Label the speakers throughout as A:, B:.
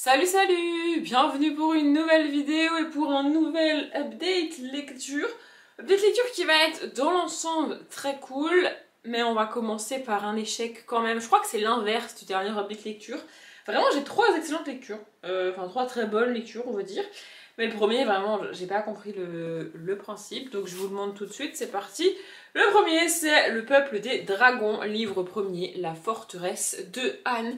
A: Salut, bienvenue pour une nouvelle vidéo et pour un nouvel update lecture. Update lecture qui va être dans l'ensemble très cool, mais on va commencer par un échec quand même. Je crois que c'est l'inverse du dernier update lecture. Vraiment j'ai trois excellentes lectures, enfin trois très bonnes lectures on va dire. Mais le premier vraiment j'ai pas compris le principe, donc je vous le montre tout de suite, c'est parti. Le premier c'est Le Peuple des Dragons, livre premier, La Forteresse de Anne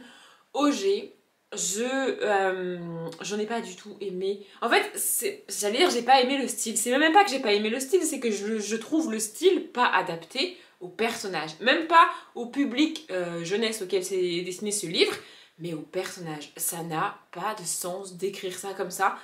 A: Auger. J'en ai pas du tout aimé. En fait, j'allais dire j'ai pas aimé le style. C'est même pas que j'ai pas aimé le style, c'est que je trouve le style pas adapté au personnage. Même pas au public jeunesse auquel s'est destiné ce livre, mais au personnage. Ça n'a pas de sens d'écrire ça comme ça.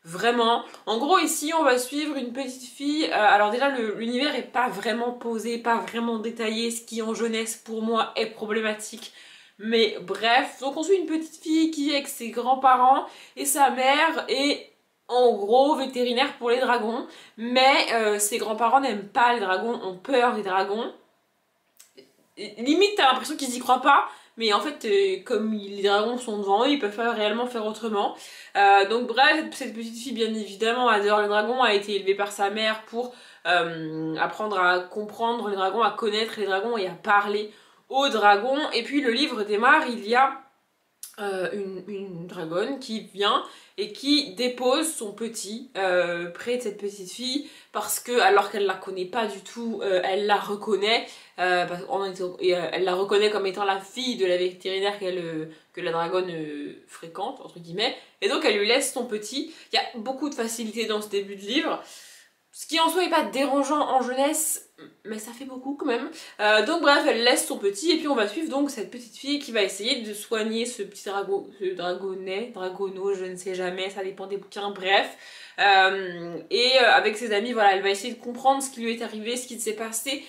A: Vraiment. En gros, ici, on va suivre une petite fille. Alors déjà, l'univers est pas vraiment posé, pas vraiment détaillé, ce qui en jeunesse, pour moi, est problématique. Mais bref, donc on suit une petite fille qui vit avec ses grands-parents et sa mère est en gros vétérinaire pour les dragons. Mais ses grands-parents n'aiment pas les dragons, ont peur des dragons. Limite, t'as l'impression qu'ils y croient pas. Mais en fait, comme les dragons sont devant eux, ils peuvent pas réellement faire autrement. Donc bref, cette petite fille, bien évidemment, adore les dragons, a été élevée par sa mère pour apprendre à comprendre les dragons, à connaître les dragons et à parler aux dragons. Et puis le livre démarre, il y a une dragonne qui vient et qui dépose son petit près de cette petite fille parce que, alors qu'elle la connaît pas du tout, elle la reconnaît elle la reconnaît comme étant la fille de la vétérinaire que la dragonne fréquente, entre guillemets, et donc elle lui laisse son petit. Il y a beaucoup de facilité dans ce début de livre, ce qui en soi n'est pas dérangeant en jeunesse, mais ça fait beaucoup quand même. Donc bref, elle laisse son petit et puis on va suivre donc cette petite fille qui va essayer de soigner ce petit dragonneau, je ne sais jamais, ça dépend des bouquins, bref. Avec ses amis, voilà, elle va essayer de comprendre ce qui lui est arrivé, ce qui s'est passé.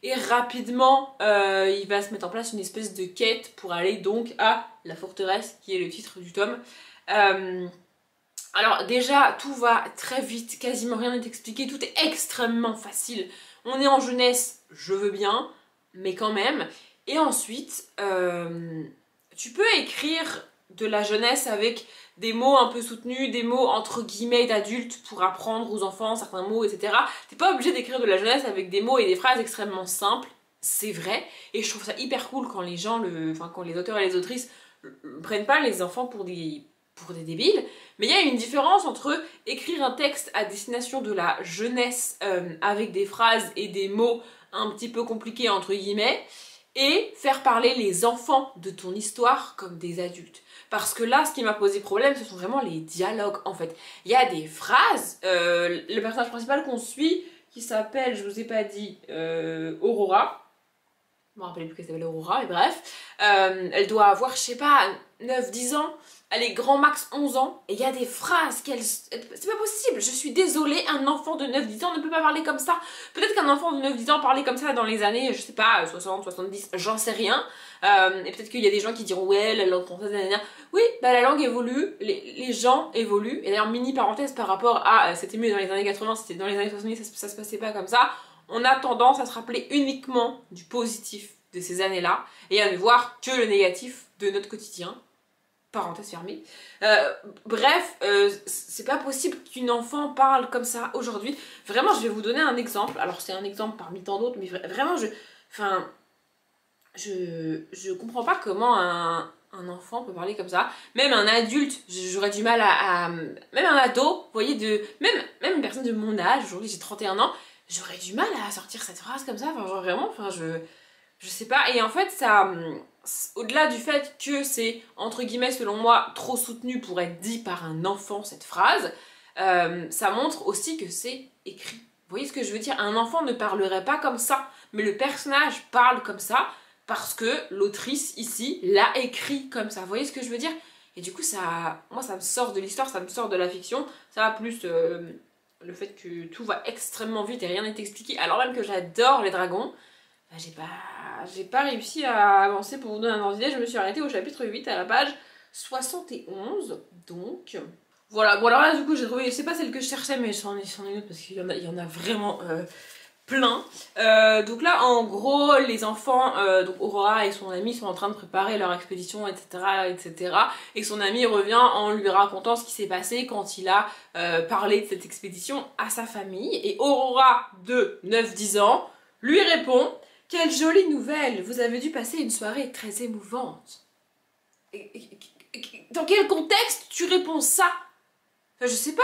A: Et rapidement, il va se mettre en place une espèce de quête pour aller donc à la forteresse, qui est le titre du tome. Alors déjà, tout va très vite, quasiment rien n'est expliqué, tout est extrêmement facile. On est en jeunesse, je veux bien, mais quand même. Et ensuite, tu peux écrire de la jeunesse avec des mots un peu soutenus, des mots entre guillemets d'adultes pour apprendre aux enfants certains mots, etc. T'es pas obligé d'écrire de la jeunesse avec des mots et des phrases extrêmement simples, c'est vrai. Et je trouve ça hyper cool quand les gens, quand les auteurs et les autrices prennent pas les enfants pour des débiles. Mais il y a une différence entre écrire un texte à destination de la jeunesse avec des phrases et des mots un petit peu compliqués entre guillemets et faire parler les enfants de ton histoire comme des adultes. Parce que là, ce qui m'a posé problème, ce sont vraiment les dialogues en fait. Il y a des phrases, le personnage principal qu'on suit, qui s'appelle, je vous ai pas dit, Aurora. Je me rappelle plus qu'elle s'appelle Aurora, mais bref. Elle doit avoir, je sais pas, 9-10 ans. Elle est grand max 11 ans. Et il y a des phrases qu'elle... C'est pas possible, je suis désolée, un enfant de 9-10 ans ne peut pas parler comme ça. Peut-être qu'un enfant de 9-10 ans parlait comme ça dans les années, je sais pas, 60, 70, j'en sais rien. Et peut-être qu'il y a des gens qui diront, ouais, la langue française, nanana. Oui, bah la langue évolue, les gens évoluent. Et d'ailleurs, mini parenthèse par rapport à... c'était mieux dans les années 80, c'était dans les années 70, ça se passait pas comme ça. On a tendance à se rappeler uniquement du positif de ces années-là et à ne voir que le négatif de notre quotidien. Parenthèse fermée. Bref, c'est pas possible qu'une enfant parle comme ça aujourd'hui. Vraiment, je vais vous donner un exemple. Alors, c'est un exemple parmi tant d'autres, mais vraiment, je comprends pas comment un enfant peut parler comme ça. Même un adulte, j'aurais du mal même un ado, vous voyez, même une personne de mon âge, aujourd'hui j'ai 31 ans, j'aurais du mal à sortir cette phrase comme ça. Enfin, genre vraiment, je sais pas. Et en fait, ça... au-delà du fait que c'est, entre guillemets, selon moi, trop soutenu pour être dit par un enfant, cette phrase, ça montre aussi que c'est écrit. Vous voyez ce que je veux dire? Un enfant ne parlerait pas comme ça, mais le personnage parle comme ça parce que l'autrice, ici, l'a écrit comme ça. Vous voyez ce que je veux dire? Et du coup, moi, ça me sort de l'histoire, ça me sort de la fiction. Ça va plus le fait que tout va extrêmement vite et rien n'est expliqué, alors même que j'adore les dragons. J'ai pas réussi à avancer. Pour vous donner un ordre d'idée, je me suis arrêtée au chapitre 8 à la page 71, donc voilà. Bon alors là du coup j'ai trouvé, c'est pas celle que je cherchais, mais j'en ai une autre parce qu'il y en a vraiment plein. Donc là, en gros, les enfants, donc Aurora et son ami sont en train de préparer leur expédition, etc., etc. Et son ami revient en lui racontant ce qui s'est passé quand il a parlé de cette expédition à sa famille. Et Aurora, de 9-10 ans, lui répond: quelle jolie nouvelle, vous avez dû passer une soirée très émouvante. Dans quel contexte tu réponds ça? Enfin, je sais pas.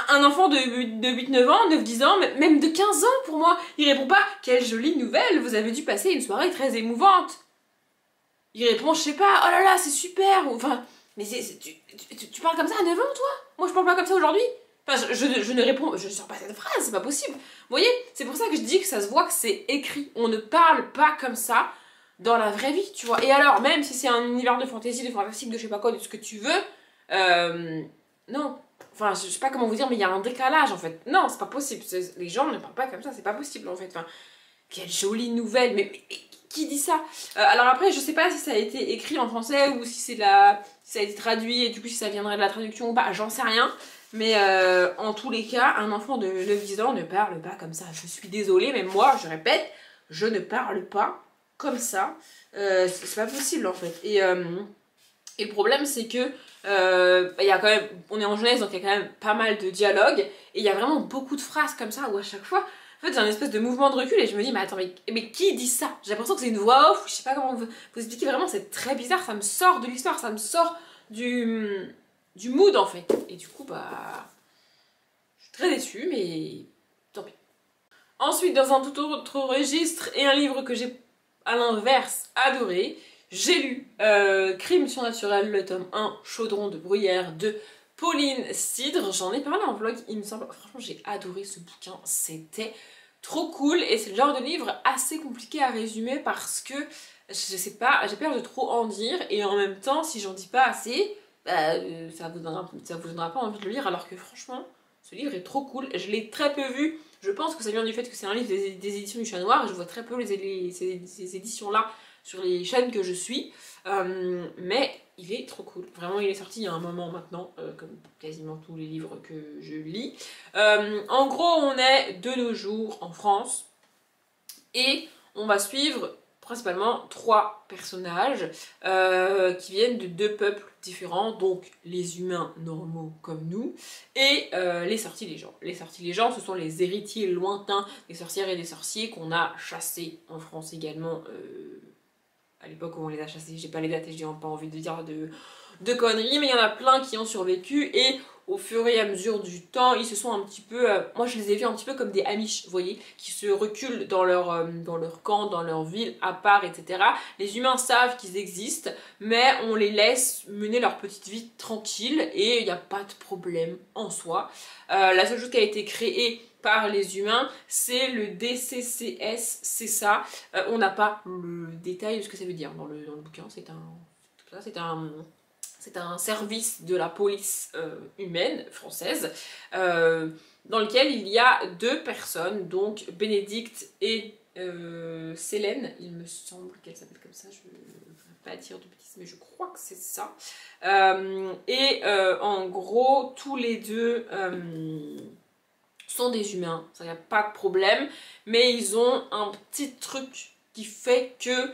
A: Un enfant de 8-9 ans, 9-10 ans, même de 15 ans pour moi, il répond pas quelle jolie nouvelle, vous avez dû passer une soirée très émouvante. Il répond, je sais pas, oh là là, c'est super. Enfin, mais tu parles comme ça à 9 ans, toi? Moi, je parle pas comme ça aujourd'hui. Enfin, je ne réponds, je ne sors pas cette phrase, c'est pas possible. Vous voyez, c'est pour ça que je dis que ça se voit que c'est écrit. On ne parle pas comme ça dans la vraie vie, tu vois. Et alors, même si c'est un univers de fantasy, de fantastique, de je sais pas quoi, de ce que tu veux, non. Enfin, je sais pas comment vous dire, mais il y a un décalage en fait. Non, c'est pas possible. Les gens ne parlent pas comme ça, c'est pas possible en fait. Enfin, quelle jolie nouvelle, mais qui dit ça? Alors après, je sais pas si ça a été écrit en français ou si c'est si ça a été traduit et du coup si ça viendrait de la traduction ou pas, j'en sais rien. Mais en tous les cas, un enfant de 9-10 ans ne parle pas comme ça. Je suis désolée, mais moi, je répète, je ne parle pas comme ça. C'est pas possible en fait. Et le problème, c'est que y a quand même, on est en jeunesse, donc il y a quand même pas mal de dialogues, et il y a vraiment beaucoup de phrases comme ça où à chaque fois, en fait, j'ai un espèce de mouvement de recul et je me dis, mais attends, mais qui dit ça? J'ai l'impression que c'est une voix off, je sais pas comment vous expliquer, vraiment, c'est très bizarre, ça me sort de l'histoire, ça me sort du mood en fait. Et du coup, bah, je suis très déçue, mais tant pis. Ensuite, dans un tout autre registre, et un livre que j'ai à l'inverse adoré, j'ai lu Crime surnaturel, le tome 1, Chaudron de bruyère de Pauline Cidre. J'en ai parlé en vlog, il me semble. Franchement, j'ai adoré ce bouquin, c'était trop cool. Et c'est le genre de livre assez compliqué à résumer parce que, je sais pas, j'ai peur de trop en dire. Et en même temps, si j'en dis pas assez, bah, ça vous donnera pas envie de le lire. Alors que franchement, ce livre est trop cool. Je l'ai très peu vu. Je pense que ça vient du fait que c'est un livre des éditions du Chat Noir. Et je vois très peu ces éditions-là sur les chaînes que je suis, mais il est trop cool. Vraiment, il est sorti il y a un moment maintenant, comme quasiment tous les livres que je lis. En gros, on est de nos jours en France, et on va suivre principalement 3 personnages qui viennent de 2 peuples différents, donc les humains normaux comme nous, et les sortilèges. Les sortilèges, ce sont les héritiers lointains des sorcières et des sorciers qu'on a chassés en France également, à l'époque où on les a chassés, j'ai pas les dates et j'ai pas envie de dire de conneries, mais il y en a plein qui ont survécu et au fur et à mesure du temps, ils se sont un petit peu, moi je les ai vus un petit peu comme des Amish, vous voyez, qui se reculent dans leur camp, dans leur ville, à part, etc. Les humains savent qu'ils existent, mais on les laisse mener leur petite vie tranquille et il n'y a pas de problème en soi. La seule chose qui a été créée par les humains, c'est le DCCS, c'est ça. On n'a pas le détail de ce que ça veut dire dans le bouquin, c'est un service de la police humaine française dans lequel il y a 2 personnes, donc Bénédicte et Célène, il me semble qu'elle s'appelle comme ça, je ne voudrais pas dire de bêtises, mais je crois que c'est ça. En gros, tous les 2 sont des humains, ça n'y a pas de problème, mais ils ont un petit truc qui fait que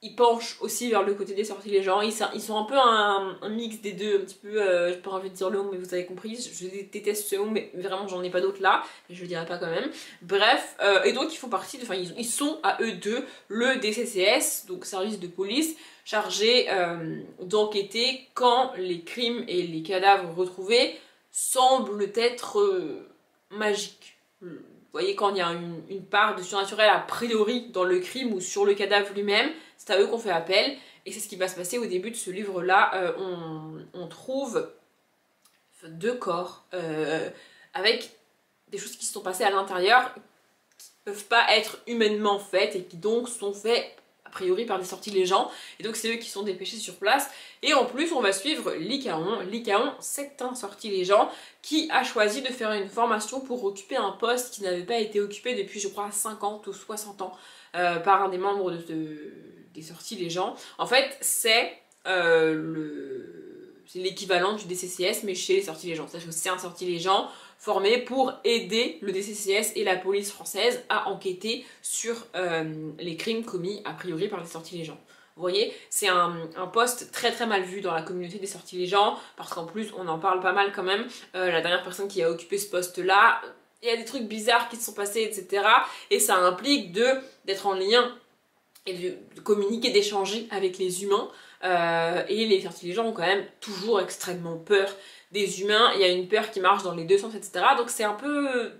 A: ils penchent aussi vers le côté des sortilèges. Ils sont un peu un mix des deux, un petit peu, j'ai pas envie de dire le mot, mais vous avez compris, je déteste ce mot, mais vraiment j'en ai pas d'autre là, et je le dirai pas quand même. Bref, et donc ils font partie, ils sont à eux deux le DCCS, donc service de police, chargé d'enquêter quand les crimes et les cadavres retrouvés semblent être magiques. Vous voyez, quand il y a une part de surnaturel a priori dans le crime ou sur le cadavre lui-même, c'est à eux qu'on fait appel. Et c'est ce qui va se passer au début de ce livre-là. On trouve 2 corps avec des choses qui se sont passées à l'intérieur qui ne peuvent pas être humainement faites et qui donc sont faits a priori par des sortilèges. Et donc c'est eux qui sont dépêchés sur place. Et en plus on va suivre Lycaon. Lycaon, c'est un sortilège qui a choisi de faire une formation pour occuper un poste qui n'avait pas été occupé depuis je crois 50 ou 60 ans par un des membres des sortilèges. En fait c'est l'équivalent du DCCS mais chez les sortilèges. C'est-à-dire que c'est un sortilège formés pour aider le DCCS et la police française à enquêter sur les crimes commis a priori par les sortilèges. Vous voyez, c'est un poste très très mal vu dans la communauté des sortilèges, parce qu'en plus on en parle pas mal quand même. La dernière personne qui a occupé ce poste-là, il y a des trucs bizarres qui se sont passés, etc. Et ça implique d'être en lien et de communiquer, d'échanger avec les humains. Et les sortilèges ont quand même toujours extrêmement peur des humains. Il y a une peur qui marche dans les deux sens, etc. Donc c'est un peu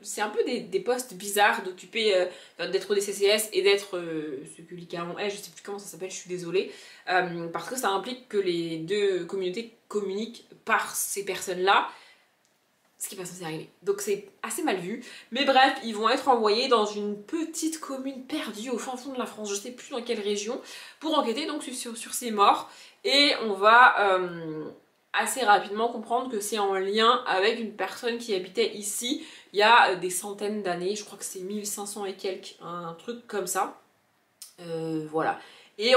A: des postes bizarres d'occuper, d'être au DCCS et d'être ce que l'ICAON est, je sais plus comment ça s'appelle, je suis désolée. Parce que ça implique que les deux communautés communiquent par ces personnes-là, ce qui n'est pas censé arriver. Donc c'est assez mal vu. Mais bref, ils vont être envoyés dans une petite commune perdue au fin fond de la France, je sais plus dans quelle région, pour enquêter donc sur ces morts. Et on va assez rapidement comprendre que c'est en lien avec une personne qui habitait ici il y a des centaines d'années, je crois que c'est 1500 et quelques, un truc comme ça. Voilà. Et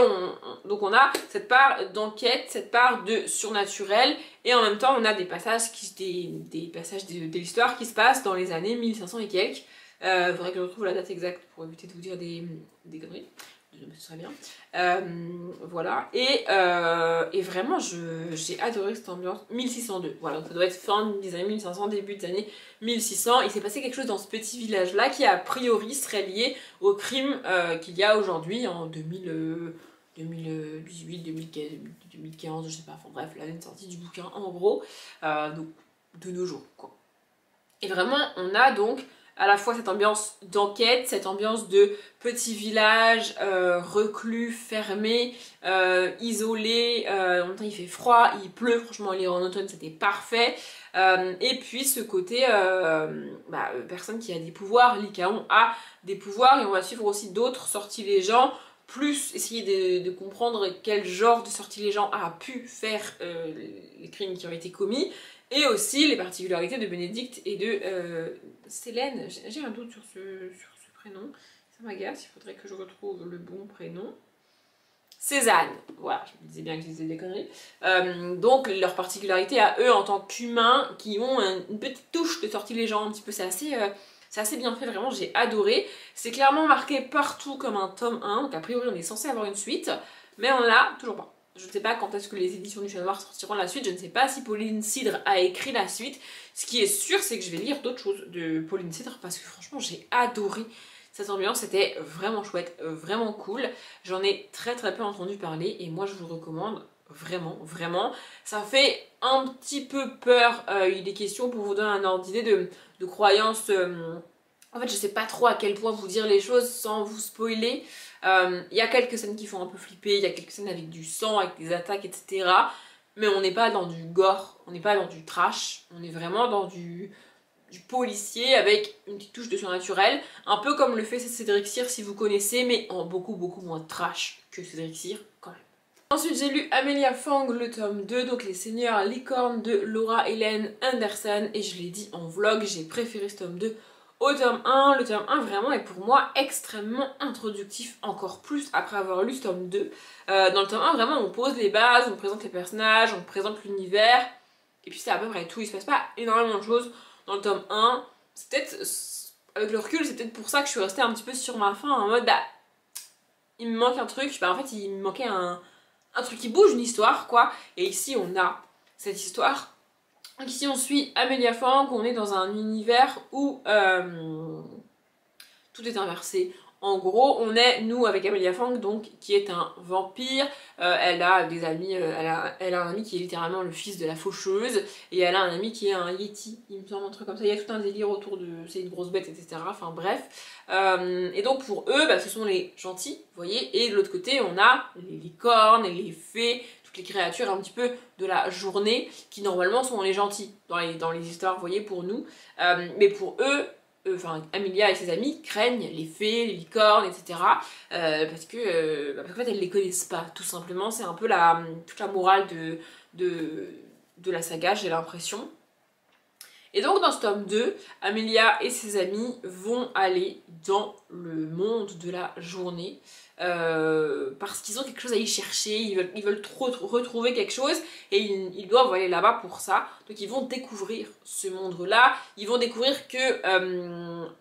A: donc on a cette part d'enquête, cette part de surnaturel, et en même temps on a des passages, des passages de l'histoire qui se passent dans les années 1500 et quelques. Faudrait que je retrouve la date exacte pour éviter de vous dire des conneries. Ce serait bien. Voilà. Et vraiment, j'ai adoré cette ambiance. 1602. Voilà, donc ça doit être fin des années 1500, début des années 1600. Il s'est passé quelque chose dans ce petit village-là qui, a priori, serait lié au crime qu'il y a aujourd'hui, en 2018, 2015, je sais pas. Enfin bref, l'année de sortie du bouquin, en gros. Donc, de nos jours, quoi. Et vraiment, on a donc à la fois cette ambiance d'enquête, cette ambiance de petit village, reclus, fermé, isolé, en même temps il fait froid, il pleut, franchement aller en automne c'était parfait, et puis ce côté personne qui a des pouvoirs, l'ICAON a des pouvoirs, et on va suivre aussi d'autres sortilèges, plus essayer de comprendre quel genre de sortilège a pu faire les crimes qui ont été commis, et aussi les particularités de Bénédicte et de Célène. J'ai un doute sur ce prénom, ça m'agace, il faudrait que je retrouve le bon prénom. Cézanne, voilà, je me disais bien que je disais des conneries. Donc leur particularité à eux en tant qu'humains qui ont une petite touche de sortilège un petit peu, c'est assez bien fait, vraiment j'ai adoré. C'est clairement marqué partout comme un tome 1, donc a priori on est censé avoir une suite, mais on l'a toujours pas. Je ne sais pas quand est-ce que les éditions du Chat Noir sortiront la suite, je ne sais pas si Pauline Cidre a écrit la suite. Ce qui est sûr, c'est que je vais lire d'autres choses de Pauline Cidre parce que franchement j'ai adoré cette ambiance, c'était vraiment chouette, vraiment cool. J'en ai très très peu entendu parler et moi je vous le recommande vraiment, vraiment. Ça fait un petit peu peur, il est question, pour vous donner un ordre d'idée, de croyances. En fait je sais pas trop à quel point vous dire les choses sans vous spoiler. Il y a quelques scènes qui font un peu flipper, il y a quelques scènes avec du sang, avec des attaques, etc. Mais on n'est pas dans du gore, on n'est pas dans du trash, on est vraiment dans du policier avec une petite touche de surnaturel, un peu comme le fait Cédric Cyr si vous connaissez, mais en beaucoup moins trash que Cédric Cyr quand même. Ensuite j'ai lu Amelia Fang, le tome 2, donc Les Seigneurs Licorne de Laura Hélène Anderson, et je l'ai dit en vlog, j'ai préféré ce tome 2 au tome 1. Le tome 1 vraiment est pour moi extrêmement introductif, encore plus après avoir lu ce tome 2. Dans le tome 1 vraiment on pose les bases, on présente les personnages, on présente l'univers, et puis c'est à peu près tout, il se passe pas énormément de choses dans le tome 1. C'est peut-être, avec le recul, c'est peut-être pour ça que je suis restée un petit peu sur ma faim, en mode il me manque un truc, en fait il me manquait un truc qui bouge, une histoire quoi, et ici on a cette histoire. Donc ici on suit Amelia Fang, on est dans un univers où tout est inversé. En gros, on est, nous, avec Amelia Fang, donc, qui est un vampire. Elle a des amis, elle a un ami qui est littéralement le fils de la faucheuse, et elle a un ami qui est un yeti, il me semble, un truc comme ça. Il y a tout un délire autour de c'est une grosse bête, etc. Enfin bref. Et donc pour eux, ce sont les gentils, vous voyez, et de l'autre côté, on a les licornes et les fées, toutes les créatures un petit peu de la journée, qui normalement sont les gentils dans les histoires, vous voyez, pour nous. Mais pour eux, enfin Amelia et ses amis craignent les fées, les licornes, etc. Parce qu'en fait elles les connaissent pas, tout simplement. C'est un peu toute la morale de la saga, j'ai l'impression. Et donc dans ce tome 2, Amelia et ses amis vont aller dans le monde de la journée parce qu'ils ont quelque chose à y chercher, ils veulent trop retrouver quelque chose et ils doivent aller là-bas pour ça. Donc ils vont découvrir ce monde-là, ils vont découvrir que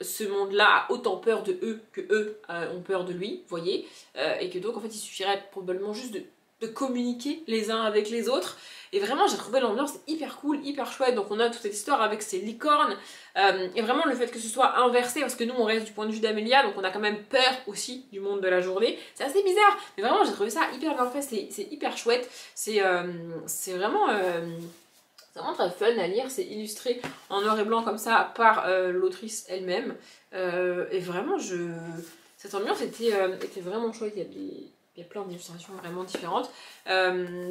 A: ce monde-là a autant peur de eux que eux ont peur de lui, vous voyez, et que donc en fait il suffirait probablement juste de communiquer les uns avec les autres. Et vraiment j'ai trouvé l'ambiance hyper cool, hyper chouette. Donc on a toute cette histoire avec ces licornes et vraiment le fait que ce soit inversé, parce que nous on reste du point de vue d'Amelia, donc on a quand même peur aussi du monde de la journée. C'est assez bizarre, mais vraiment j'ai trouvé ça hyper bien fait, c'est hyper chouette. C'est vraiment très fun à lire, c'est illustré en noir et blanc comme ça par l'autrice elle-même. Et vraiment cette ambiance était vraiment chouette. Il y a plein d'illustrations vraiment différentes.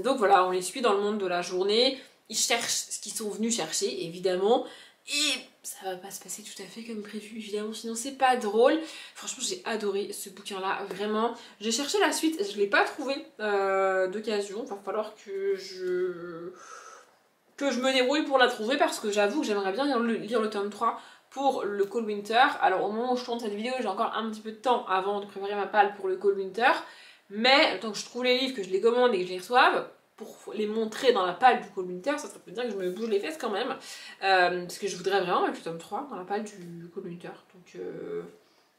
A: Donc voilà, on les suit dans le monde de la journée. Ils cherchent ce qu'ils sont venus chercher, évidemment. Et ça va pas se passer tout à fait comme prévu, évidemment, sinon c'est pas drôle. Franchement, j'ai adoré ce bouquin-là, vraiment. J'ai cherché la suite, je l'ai pas trouvé d'occasion. Il va falloir que je me débrouille pour la trouver, parce que j'avoue que j'aimerais bien lire le tome 3 pour le Cold Winter. Alors au moment où je tourne cette vidéo, j'ai encore un petit peu de temps avant de préparer ma palle pour le Cold Winter. Mais tant que je trouve les livres, que je les commande et que je les reçoive, pour les montrer dans la palle du Cold Winter, ça serait bien que je me bouge les fesses quand même. Parce que je voudrais vraiment mettre le tome 3 dans la palle du Cold Winter. Donc,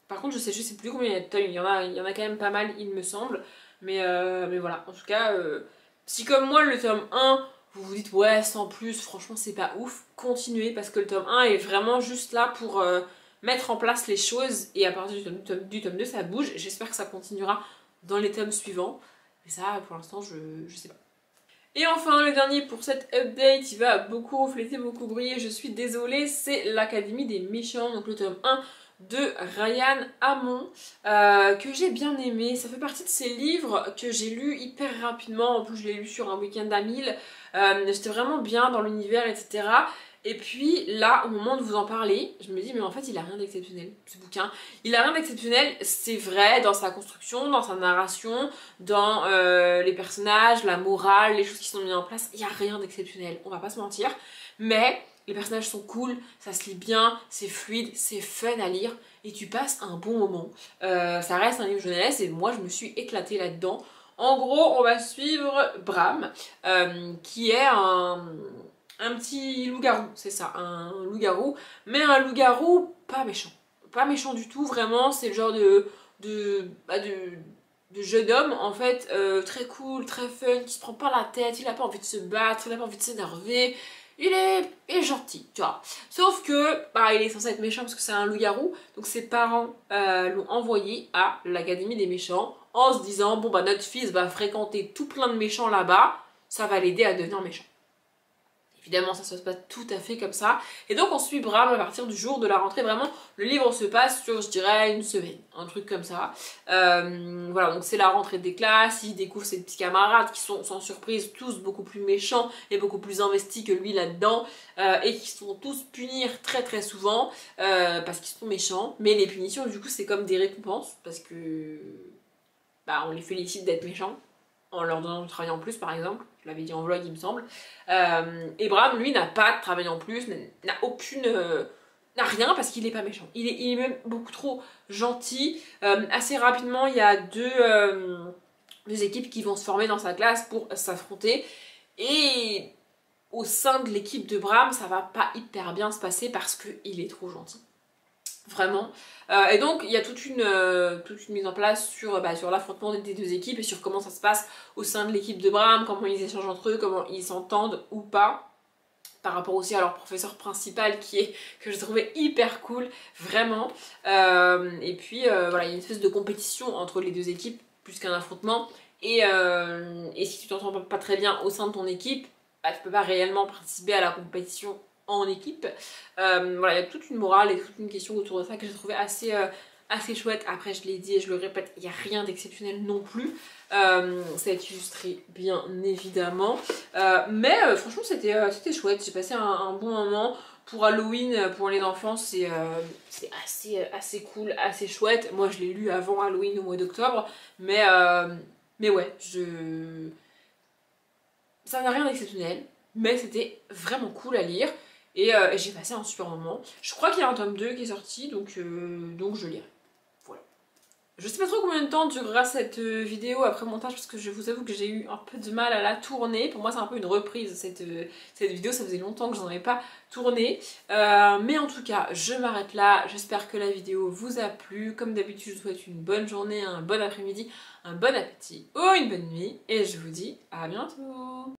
A: par contre, je sais plus combien il y a de tomes, il y en a quand même pas mal, il me semble. Mais voilà, en tout cas, si comme moi le tome 1, vous vous dites ouais, sans plus, franchement c'est pas ouf, continuez, parce que le tome 1 est vraiment juste là pour mettre en place les choses, et à partir du tome 2 ça bouge. J'espère que ça continuera dans les tomes suivants, mais ça pour l'instant je sais pas. Et enfin le dernier pour cette update, il va beaucoup refléter, beaucoup briller, je suis désolée, c'est l'Académie des méchants, donc le tome 1 de Ryan Hamon, que j'ai bien aimé. Ça fait partie de ces livres que j'ai lus hyper rapidement, en plus je l'ai lu sur un week-end à 1000, j'étais vraiment bien dans l'univers, etc. Et puis là, au moment de vous en parler, je me dis mais en fait il a rien d'exceptionnel ce bouquin. Il a rien d'exceptionnel, c'est vrai, dans sa construction, dans sa narration, dans les personnages, la morale, les choses qui sont mises en place, il n'y a rien d'exceptionnel, on va pas se mentir. Mais les personnages sont cool, ça se lit bien, c'est fluide, c'est fun à lire et tu passes un bon moment. Ça reste un livre jeunesse et moi je me suis éclatée là-dedans. En gros, on va suivre Bram, qui est un petit loup-garou, c'est ça, un loup-garou, mais un loup-garou pas méchant. Pas méchant du tout, vraiment, c'est le genre de jeune homme, en fait, très cool, très fun, qui se prend pas la tête, il a pas envie de se battre, il a pas envie de s'énerver, il est gentil, tu vois. Sauf que, bah, il est censé être méchant parce que c'est un loup-garou, donc ses parents l'ont envoyé à l'Académie des méchants, en se disant, bon bah notre fils va fréquenter tout plein de méchants là-bas, ça va l'aider à devenir méchant. Évidemment, ça se passe pas tout à fait comme ça. Et donc, on suit Bram à partir du jour de la rentrée. Vraiment, le livre se passe sur, je dirais, une semaine. Un truc comme ça. Voilà, donc c'est la rentrée des classes. Il découvre ses petits camarades qui sont, sans surprise, tous beaucoup plus méchants et beaucoup plus investis que lui là-dedans. Et qui se font tous punir très très souvent parce qu'ils sont méchants. Mais les punitions, du coup, c'est comme des récompenses. Parce que bah, on les félicite d'être méchants, en leur donnant du travail en plus par exemple, je l'avais dit en vlog il me semble. Et Bram lui n'a pas de travail en plus, n'a n'a rien parce qu'il est pas méchant. Il est même beaucoup trop gentil. Assez rapidement il y a deux équipes qui vont se former dans sa classe pour s'affronter. Et au sein de l'équipe de Bram ça va pas hyper bien se passer parce qu'il est trop gentil. Vraiment. Et donc il y a toute une mise en place sur l'affrontement des deux équipes et sur comment ça se passe au sein de l'équipe de Bram, comment ils échangent entre eux, comment ils s'entendent ou pas. Par rapport aussi à leur professeur principal que j'ai trouvé hyper cool, vraiment. Et puis voilà, il y a une espèce de compétition entre les deux équipes, plus qu'un affrontement. Et si tu t'entends pas très bien au sein de ton équipe, bah, tu peux pas réellement participer à la compétition en équipe. Voilà, il y a toute une morale et toute une question autour de ça que j'ai trouvé assez chouette. Après, je l'ai dit et je le répète, il n'y a rien d'exceptionnel non plus. Ça a été illustré bien évidemment. Mais franchement, c'était chouette. J'ai passé un bon moment. Pour Halloween, pour les enfants, c'est assez cool, assez chouette. Moi, je l'ai lu avant Halloween au mois d'octobre. Mais ouais, ça n'a rien d'exceptionnel. Mais c'était vraiment cool à lire. Et j'ai passé un super moment. Je crois qu'il y a un tome 2 qui est sorti, donc je lirai. Voilà. Je sais pas trop combien de temps durera cette vidéo après montage, parce que je vous avoue que j'ai eu un peu de mal à la tourner. Pour moi c'est un peu une reprise cette vidéo, ça faisait longtemps que j'en avais pas tourné. Mais en tout cas, je m'arrête là. J'espère que la vidéo vous a plu. Comme d'habitude, je vous souhaite une bonne journée, un bon après-midi, un bon appétit ou une bonne nuit. Et je vous dis à bientôt.